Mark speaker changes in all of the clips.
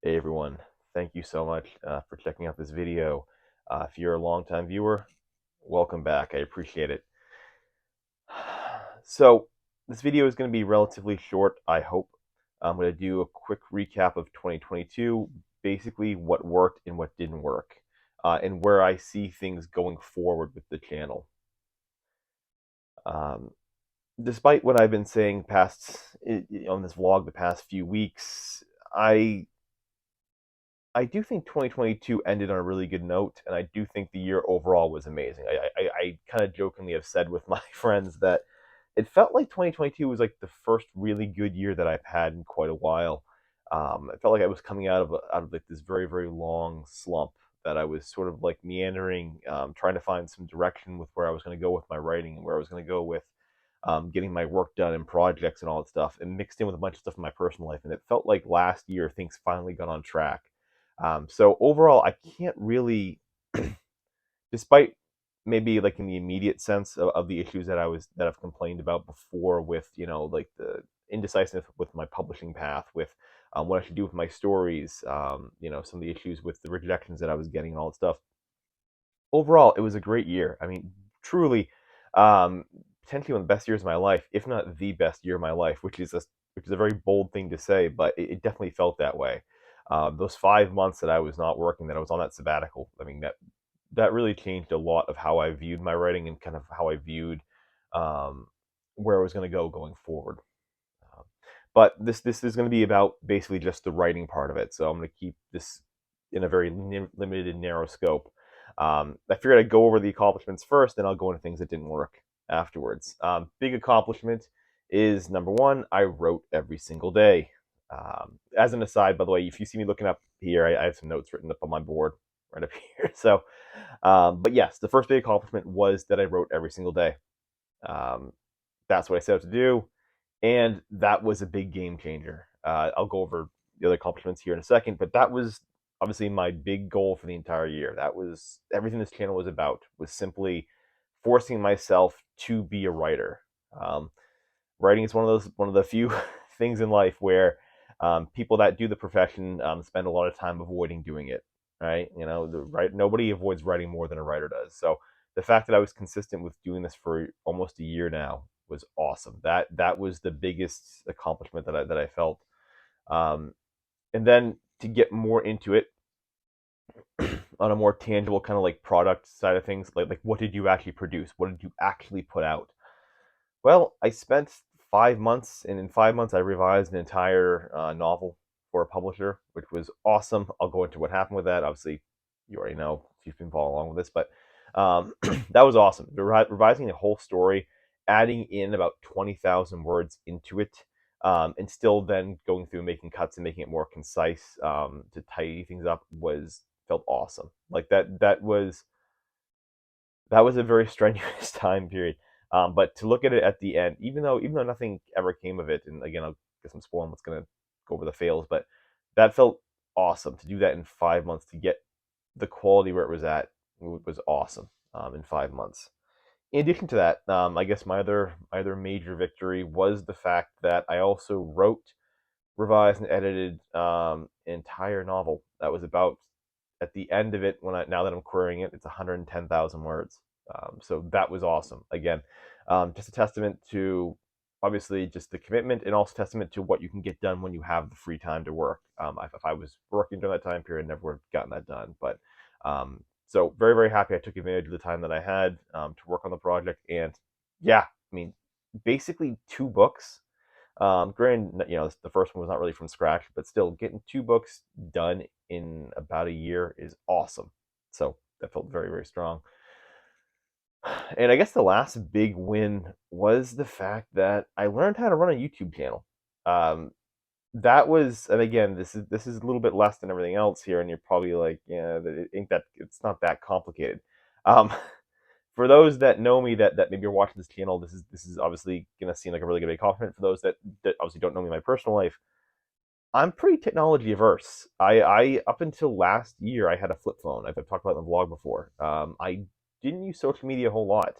Speaker 1: Hey everyone, thank you so much for checking out this video. If you're a longtime viewer, welcome back. I appreciate it. So, this video is going to be relatively short, I hope. I'm going to do a quick recap of 2022, basically what worked and what didn't work, and where I see things going forward with the channel. Um, Despite what I've been saying on this vlog the past few weeks, I I do think 2022 ended on a really good note, and I do think the year overall was amazing. I kind of jokingly have said with my friends that it felt like 2022 was like the first really good year that I've had in quite a while. It felt like I was coming out of like this very long slump that I was sort of like meandering, trying to find some direction with where I was going to go with my writing and where I was going to go with getting my work done and projects and all that stuff, and mixed in with a bunch of stuff in my personal life. And it felt like last year things finally got on track. So overall, I can't really, despite maybe like in the immediate sense of the issues that I've complained about before, with like the indecisiveness with my publishing path, with what I should do with my stories, some of the issues with the rejections that I was getting and all that stuff. Overall, it was a great year. I mean, truly, um, potentially one of the best years of my life, if not the best year of my life, which is a very bold thing to say, but it definitely felt that way. Those 5 months that I was not working, that I was on that sabbatical, I mean that really changed a lot of how I viewed my writing and kind of how I viewed um, where I was going to go going forward. Um, but this is going to be about basically just the writing part of it. So I'm going to keep this in a very limited and narrow scope. I figured I'd go over the accomplishments first, then I'll go into things that didn't work afterwards. Big accomplishment is number one, I wrote every single day. As an aside, by the way, if you see me looking up here, I have some notes written up on my board right up here. So, but yes, the first big accomplishment was that I wrote every single day. Um, that's what I set out to do, and that was a big game changer. I'll go over the other accomplishments here in a second, but that was obviously my big goal for the entire year. That was everything this channel was about, was simply forcing myself to be a writer. Um, Writing is one of the few things in life where people that do the profession spend a lot of time avoiding doing it. Right? Nobody avoids writing more than a writer does. So the fact that I was consistent with doing this for almost a year now was awesome. That was the biggest accomplishment that I felt. Um, and then to get more into it on a more tangible kind of like product side of things, like what did you actually produce? What did you actually put out? Well, I spent 5 months, and in 5 months, I revised an entire novel for a publisher, which was awesome. I'll go into what happened with that. Obviously, you already know if you've been following along with this, but that was awesome. Revising the whole story, adding in about 20,000 words into it, and still then going through and making cuts and making it more concise to tidy things up was felt awesome. Like that was a very strenuous time period. But to look at it at the end, even though nothing ever came of it, and again, I guess I'm spoiling what's gonna go over the fails, but that felt awesome to do that in 5 months, to get the quality where it was at was awesome in 5 months. In addition to that, I guess my other major victory was the fact that I also wrote, revised, and edited an entire novel that was about, at the end of it, now that I'm querying it, it's 110,000 words. So that was awesome. Again, just a testament to obviously just the commitment, and also testament to what you can get done when you have the free time to work. If I was working during that time period, I never would have gotten that done. But so very happy I took advantage of the time that I had to work on the project. And yeah, I mean, basically 2 books. Granted, the first one was not really from scratch, but still, getting 2 books done in about a year is awesome. So that felt very strong. And I guess the last big win was the fact that I learned how to run a YouTube channel. Um, that was, and again, this is a little bit less than everything else here, and you're probably like, yeah, it's not that complicated. Um, for those that know me, that maybe are watching this channel, this is obviously gonna seem like a really good compliment. For those that obviously don't know me in my personal life, I'm pretty technology averse. I up until last year, I had a flip phone. I've talked about it in the vlog before. I didn't use social media a whole lot,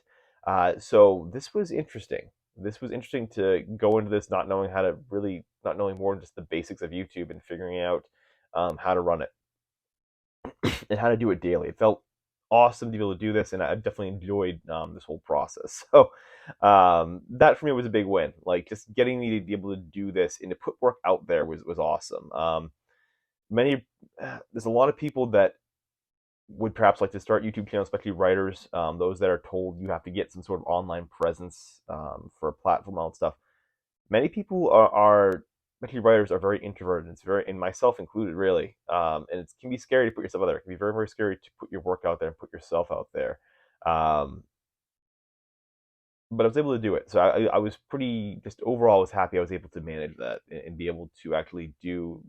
Speaker 1: so this was interesting. This was interesting to go into this not knowing more than just the basics of YouTube, and figuring out how to run it and how to do it daily. It felt awesome to be able to do this, and I definitely enjoyed this whole process. So that for me was a big win. Like just getting me to be able to do this and to put work out there was awesome. Many There's a lot of people that would perhaps like to start YouTube channels, especially writers, those that are told you have to get some sort of online presence for a platform and all that stuff. Many people especially writers, are very introverted. It's very, and myself included, really. And it can be scary to put yourself out there. It can be very, very scary to put your work out there and put yourself out there. Um, but I was able to do it. So I was pretty, just overall, I was happy I was able to manage that and be able to actually do,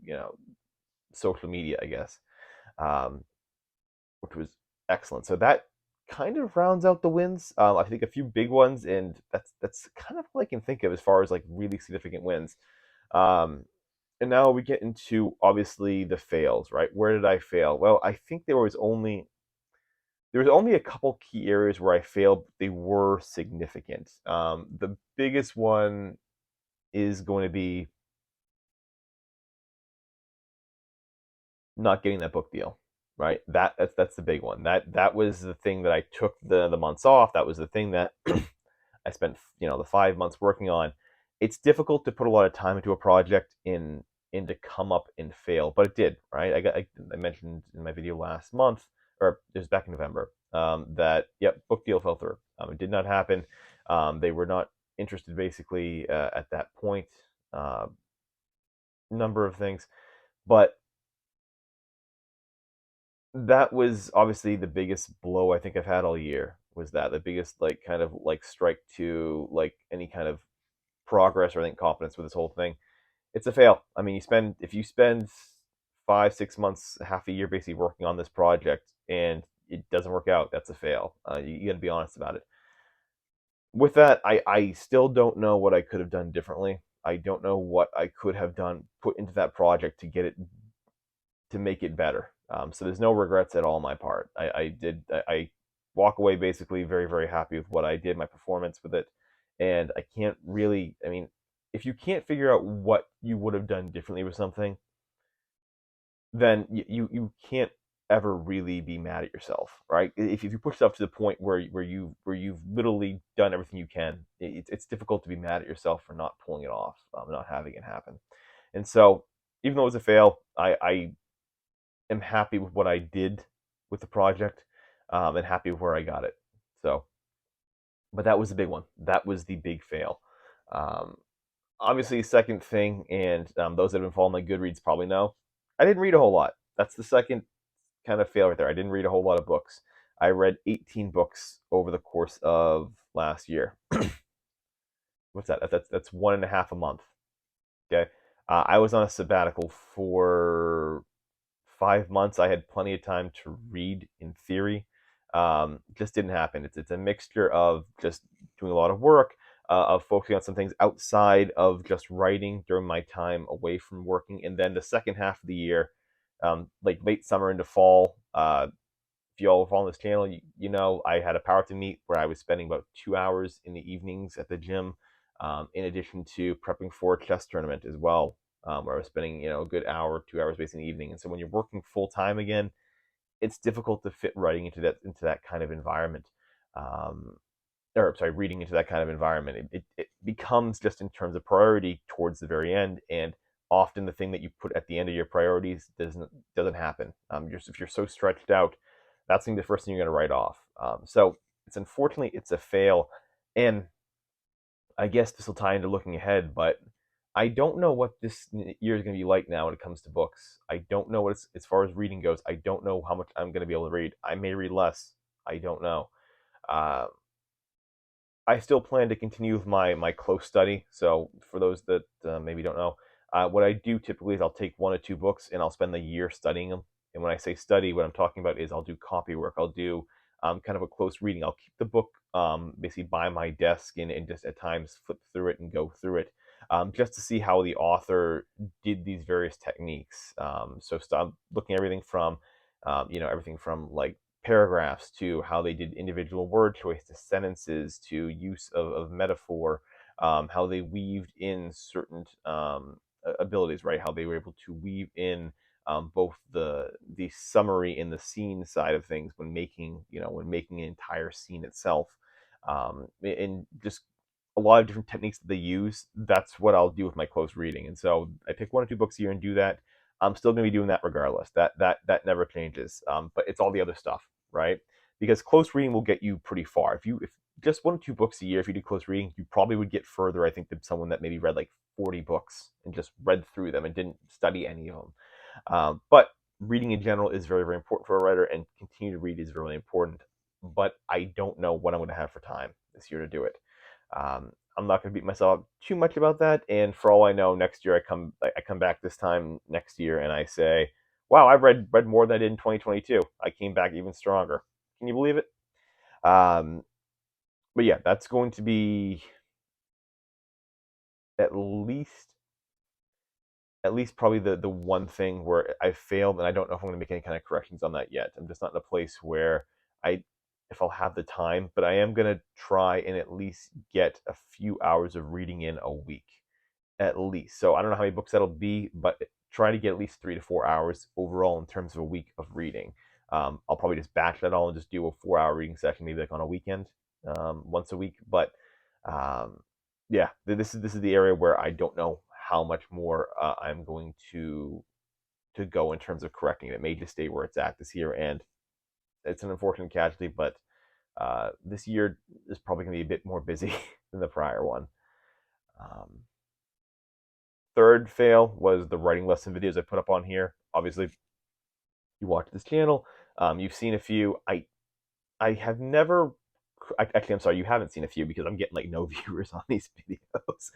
Speaker 1: social media, I guess. Um, which was excellent. So that kind of rounds out the wins. I think a few big ones, and that's kind of all I can think of as far as like really significant wins. Um, and now we get into obviously the fails, right? Where did I fail? Well, I think there was only a couple key areas where I failed. They were significant. The biggest one is going to be not getting that book deal, right? That's the big one. That was the thing that I took the months off. That was the thing that I spent the 5 months working on. It's difficult to put a lot of time into a project in to come up and fail, but it did, right? I mentioned in my video last month, or it was back in November, that yep, book deal fell through. It did not happen. They were not interested basically at that point. Uh, Number of things, but that was obviously the biggest blow I think I've had all year. Was that the biggest like kind of like strike to like any kind of progress or I think confidence with this whole thing? It's a fail. I mean, if you spend 5 6 months, half a year basically working on this project and it doesn't work out, that's a fail. You got to be honest about it. With that, I still don't know what I could have done differently. I don't know what I could have done put into that project to get it to make it better. So there's no regrets at all on my part. I walk away basically very, very happy with what I did, my performance with it, and I can't really. I mean, if you can't figure out what you would have done differently with something, then you can't ever really be mad at yourself, right? If you push yourself to the point where you've literally done everything you can, it's difficult to be mad at yourself for not pulling it off, not having it happen. And so, even though it was a fail, I am happy with what I did with the project, and happy with where I got it. So, but that was the big one. That was the big fail. Um, Obviously, second thing, and those that have been following my Goodreads probably know, I didn't read a whole lot. That's the second kind of fail right there. I didn't read a whole lot of books. I read 18 books over the course of last year. What's that? That's one and a half a month. Okay, I was on a sabbatical for 5 months. I had plenty of time to read in theory. Just didn't happen. It's a mixture of just doing a lot of work, of focusing on some things outside of just writing during my time away from working, and then the second half of the year, like late summer into fall. If you all follow this channel, you know I had a powerlifting meet where I was spending about 2 hours in the evenings at the gym, in addition to prepping for a chess tournament as well, where I was spending a good hour, 2 hours basically in the evening. And so when you're working full time again, it's difficult to fit writing into that kind of environment. Um, or sorry, reading into that kind of environment. It becomes just in terms of priority towards the very end, and often the thing that you put at the end of your priorities doesn't happen. If you're so stretched out, that's the first thing you're going to write off. So it's a fail, and I guess this will tie into looking ahead, but I don't know what this year is going to be like now when it comes to books. I don't know as far as reading goes. I don't know how much I'm going to be able to read. I may read less. I don't know. Uh, I still plan to continue with my close study. So for those that maybe don't know, what I do typically is I'll take one or two books and I'll spend the year studying them. And when I say study, what I'm talking about is I'll do copy work. I'll do kind of a close reading. I'll keep the book basically by my desk and just at times flip through it and go through it, just to see how the author did these various techniques. So stop looking at everything from like paragraphs to how they did individual word choice to sentences to use of metaphor, how they weaved in certain abilities, right? How they were able to weave in both the summary and the scene side of things when making an entire scene itself, and just a lot of different techniques that they use. That's what I'll do with my close reading, and so I pick 1 or 2 books a year and do that. I'm still going to be doing that regardless. That never changes. But it's all the other stuff, right? Because close reading will get you pretty far. If just 1 or 2 books a year, if you do close reading, you probably would get further, I think, than someone that maybe read like 40 books and just read through them and didn't study any of them. But reading in general is very, very important for a writer, and continue to read is really important. But I don't know what I'm going to have for time this year to do it. I'm not going to beat myself up too much about that. And for all I know, next year I come back this time next year and I say, "Wow, I've read more than I did in 2022. I came back even stronger." Can you believe it? Um, but yeah, that's going to be at least probably the one thing where I failed, and I don't know if I'm going to make any kind of corrections on that yet. I'm just not in a place where I if I'll have the time, but I am going to try and at least get a few hours of reading in a week, at least. So I don't know how many books that'll be, but try to get at least 3 to 4 hours overall in terms of a week of reading. I'll probably just batch that all and just do a 4 hour reading session, maybe like on a weekend, once a week. But um, yeah, this is the area where I don't know how much more I'm going to go in terms of correcting it. It may just stay where it's at this year, and it's an unfortunate casualty, but this year is probably going to be a bit more busy than the prior one. Um, Third fail was the writing lesson videos I put up on here. Obviously, you watch this channel, you've seen a few. I have never. Actually, I'm sorry, you haven't seen a few because I'm getting like no viewers on these videos.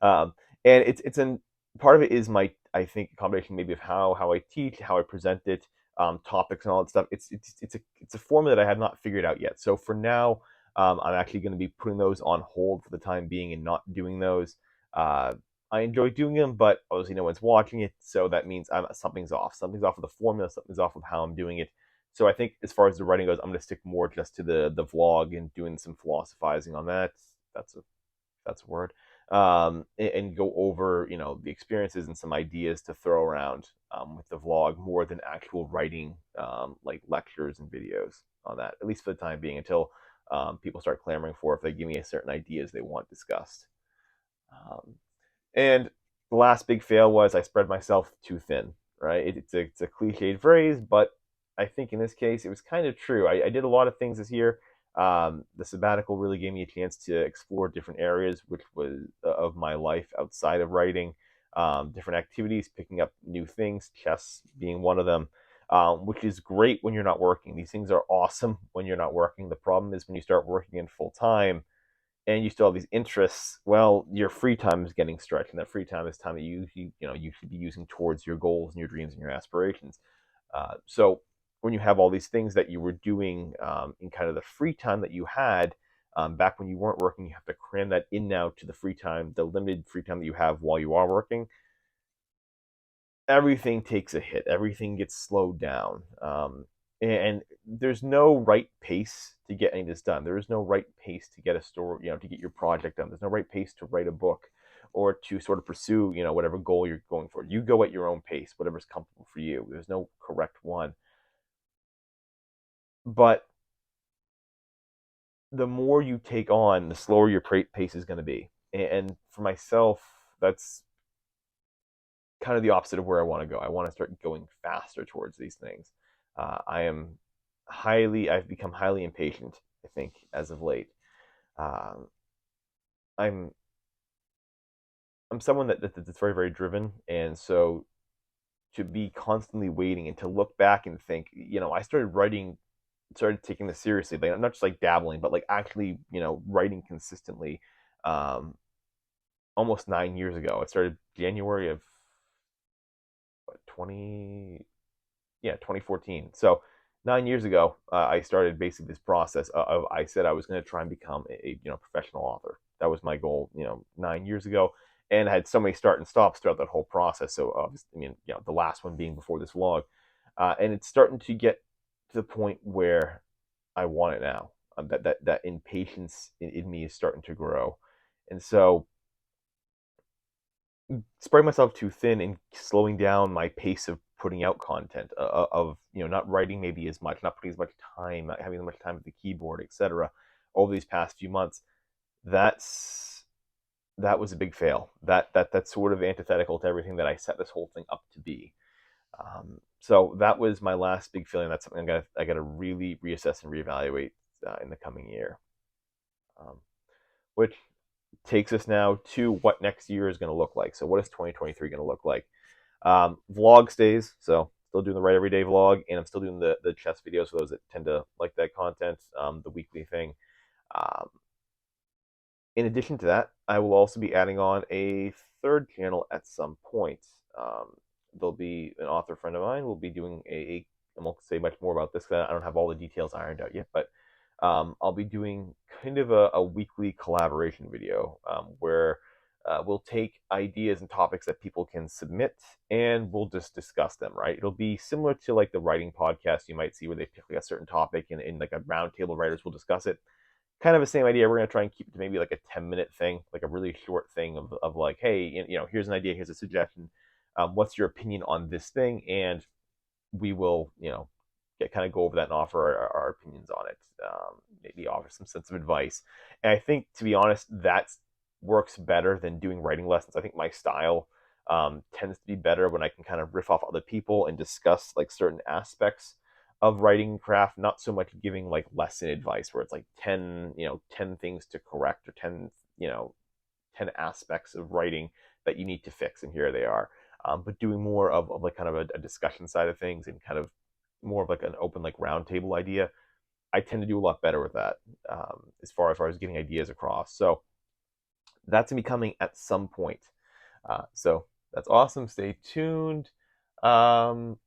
Speaker 1: Um, and it's an part of it is my, I think, a combination maybe of how I teach, how I present it, topics and all that stuff. It's a formula that I have not figured out yet. So for now, I'm actually going to be putting those on hold for the time being and not doing those. Uh, I enjoy doing them, but obviously no one's watching it, so that means something's off. Something's off with the formula. Something's off with how I'm doing it. So I think as far as the writing goes, I'm going to stick more just to the vlog and doing some philosophizing on that. That's a that's a word. And go over the experiences and some ideas to throw around with the vlog more than actual writing like lectures and videos on that. At least for the time being, until people start clamoring for if they give me certain ideas they want discussed. Um, and the last big fail was I spread myself too thin, right? It's a cliched phrase, but I think in this case it was kind of true. I did a lot of things this year. The sabbatical really gave me a chance to explore different areas, which was of my life outside of writing, different activities, picking up new things, chess being one of them, which is great when you're not working. These things are awesome when you're not working. The problem is when you start working in full time and you still have these interests, well, your free time is getting stretched, and that free time is time that you should be using towards your goals and your dreams and your aspirations. So when you have all these things that you were doing in kind of the free time that you had back when you weren't working, you have to cram that in now to the free time, the limited free time that you have while you are working. Everything takes a hit. Everything gets slowed down. And there's no right pace to get any of this done. There is no right pace to get a story, to get your project done. There's no right pace to write a book or to sort of pursue, whatever goal you're going for. You go at your own pace, whatever's comfortable for you. There's no correct one. But the more you take on, the slower your pace is going to be. And for myself, that's kind of the opposite of where I want to go. I want to start going faster towards these things. I've become highly impatient, I think, as of late. Um, I'm I'm someone that's very, very driven, and so to be constantly waiting and to look back and think, I started taking this seriously, like not just like dabbling, but like actually, writing consistently, um, almost 9 years ago. It started January of what, 2014. So 9 years ago, I started basically this process of I said I was going to try and become a professional author. That was my goal, 9 years ago, and I had so many start and stops throughout that whole process. So obviously, the last one being before this vlog, and it's starting to get to the point where I want it now. That impatience in me is starting to grow, and so spreading myself too thin and slowing down my pace of putting out content, of not writing maybe as much, not putting as much time, not having as much time at the keyboard, etc. Over these past few months, that's that was a big fail. That's sort of antithetical to everything that I set this whole thing up to be. So that was my last big feeling. That's something I gotta really reassess and reevaluate in the coming year. Um, which takes us now to what next year is going to look like. So what is 2023 going to look like? Vlog stays, so still doing the Right Everyday vlog, and I'm still doing the chess videos for those that tend to like that content, the weekly thing. Um, in addition to that, I will also be adding on a third channel at some point. There'll be an author friend of mine. We'll be doing I won't say much more about this because I don't have all the details ironed out yet, but I'll be doing kind of a weekly collaboration video where we'll take ideas and topics that people can submit and we'll just discuss them, right? It'll be similar to like the writing podcast you might see where they pick like a certain topic and in like a roundtable writers will discuss it. Kind of the same idea. We're going to try and keep it to maybe like a 10-minute thing, like a really short thing of like, hey, here's an idea, here's a suggestion. What's your opinion on this thing? And we will, kind of go over that and offer our opinions on it. Maybe offer some sense of advice. And I think, to be honest, that works better than doing writing lessons. I think my style tends to be better when I can kind of riff off other people and discuss like certain aspects of writing craft, not so much giving like lesson advice where it's like 10 things to correct or 10 aspects of writing that you need to fix, and here they are. But doing more of like kind of a discussion side of things and kind of more of like an open like roundtable idea, I tend to do a lot better with that as far as getting ideas across. So that's gonna be coming at some point. So that's awesome. Stay tuned. Um,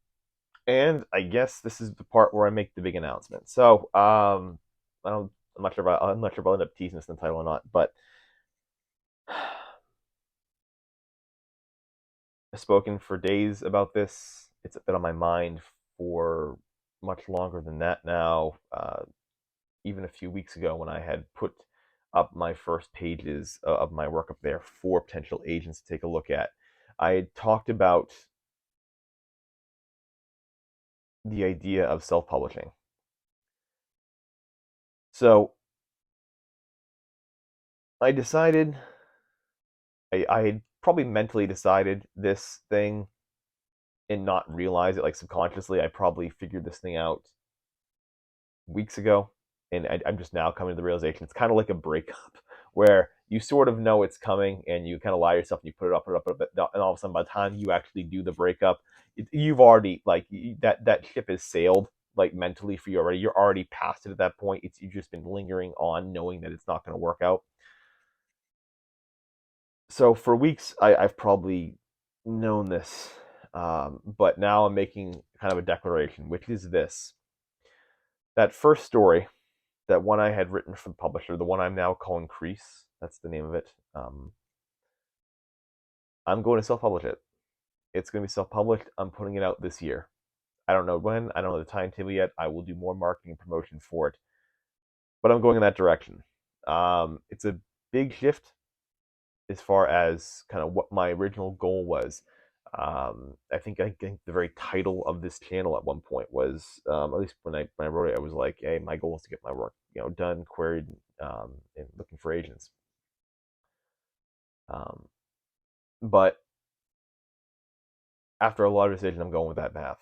Speaker 1: and I guess this is the part where I make the big announcement. So I'm not sure if I'll end up teasing this in the title or not, but I've spoken for days about this. It's been on my mind for much longer than that now. Even a few weeks ago, when I had put up my first pages of my work up there for potential agents to take a look at, I had talked about the idea of self publishing. So I decided, I had probably mentally decided this thing and not realize it, like subconsciously. I probably figured this thing out weeks ago, and I'm just now coming to the realization it's kind of like a breakup where you sort of know it's coming and you kind of lie to yourself and you put it up, and all of a sudden by the time you actually do the breakup, you've already like that ship has sailed like mentally for you already. You're already past it at that point. You've just been lingering on knowing that it's not going to work out. So for weeks I've probably known this, but now I'm making kind of a declaration, which is this: that first story, that one I had written for the publisher, the one I'm now calling Crease, that's the name of it. I'm going to self-publish it. It's going to be self-published. I'm putting it out this year. I don't know when. I don't know the timetable yet. I will do more marketing and promotion for it, but I'm going in that direction. It's a big shift as far as kind of what my original goal was. I think the very title of this channel at one point was, at least when I wrote it, I was like, "Hey, my goal is to get my work, done, queried, and looking for agents." Um, but after a lot of decisions, I'm going with that path.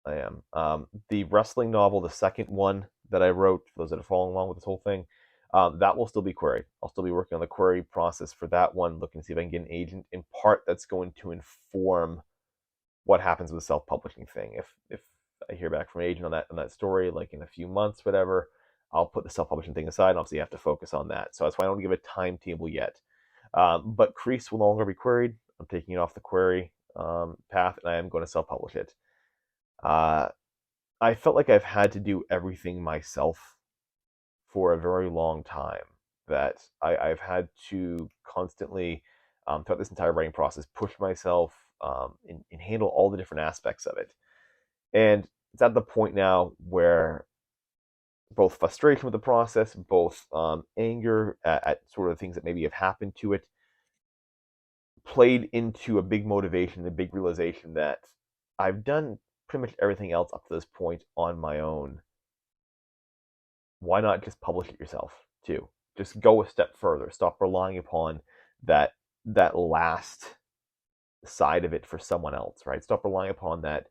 Speaker 1: I am. The wrestling novel, the second one that I wrote, for those that are following along with this whole thing, that will still be queried. I'll still be working on the query process for that one, looking to see if I can get an agent. In part, that's going to inform what happens with the self-publishing thing. If I hear back from an agent on that story, like in a few months, whatever, I'll put the self-publishing thing aside, and obviously you have to focus on that. So that's why I don't give a timetable yet. But Crease will no longer be queried. I'm taking it off the query path, and I am going to self-publish it. Uh, I felt like I've had to do everything myself for a very long time. That I've had to constantly, throughout this entire writing process, push myself and handle all the different aspects of it. And it's at the point now where both frustration with the process, both anger at sort of things that maybe have happened to it, played into a big motivation, a big realization that I've done pretty much everything else up to this point on my own. Why not just publish it yourself too? Just go a step further. Stop relying upon that last side of it for someone else, right? Stop relying upon that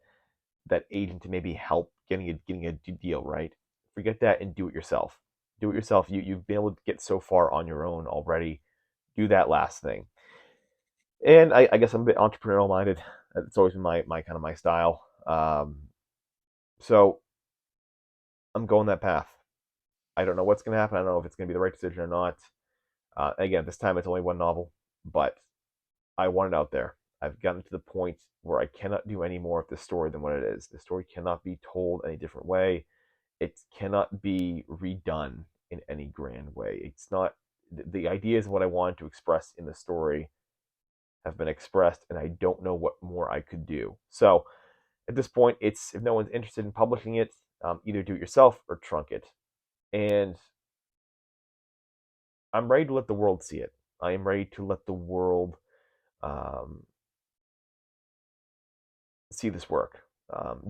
Speaker 1: agent to maybe help getting a deal, right? Forget that and do it yourself. Do it yourself. You've been able to get so far on your own already. Do that last thing. And I guess I'm a bit entrepreneurial minded. It's always been my kind of my style. So I'm going that path. I don't know what's going to happen. I don't know if it's going to be the right decision or not. Again, this time it's only one novel, but I want it out there. I've gotten to the point where I cannot do any more of this story than what it is. The story cannot be told any different way. It cannot be redone in any grand way. It's not the ideas of what I wanted to express in the story have been expressed, and I don't know what more I could do. So at this point, it's if no one's interested in publishing it, either do it yourself or trunk it. And I'm ready to let the world see it. I am ready to let the world um, see this work,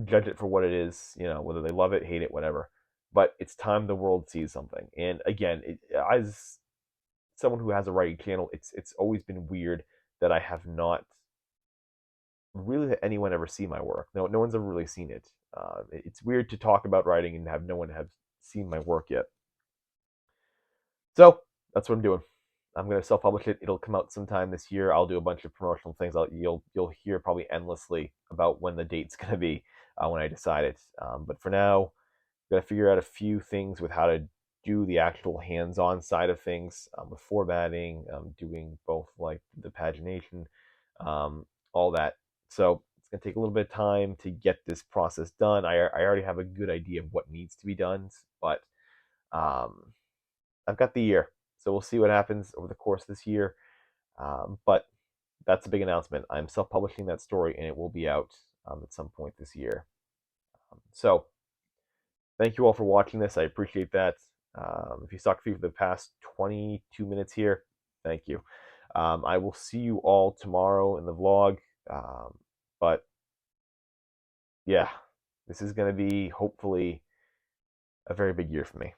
Speaker 1: judge it for what it is, whether they love it, hate it, whatever. But it's time the world sees something. And again, as someone who has a writing channel, it's always been weird that I have not really let anyone ever see my work. No one's ever really seen it. It's weird to talk about writing and have no one have seen my work yet. So that's what I'm doing. I'm gonna self-publish it. It'll come out sometime this year. I'll do a bunch of promotional things. You'll hear probably endlessly about when the date's gonna be when I decide it. But for now, I'm gonna figure out a few things with how to do the actual hands-on side of things with formatting, doing both like the pagination, all that. So it's gonna take a little bit of time to get this process done. I already have a good idea of what needs to be done, but um, I've got the year, so we'll see what happens over the course of this year. But that's a big announcement. I'm self-publishing that story, and it will be out at some point this year. So thank you all for watching this. I appreciate that. If you stuck through for the past 22 minutes here, thank you. I will see you all tomorrow in the vlog. But yeah, this is going to be hopefully a very big year for me.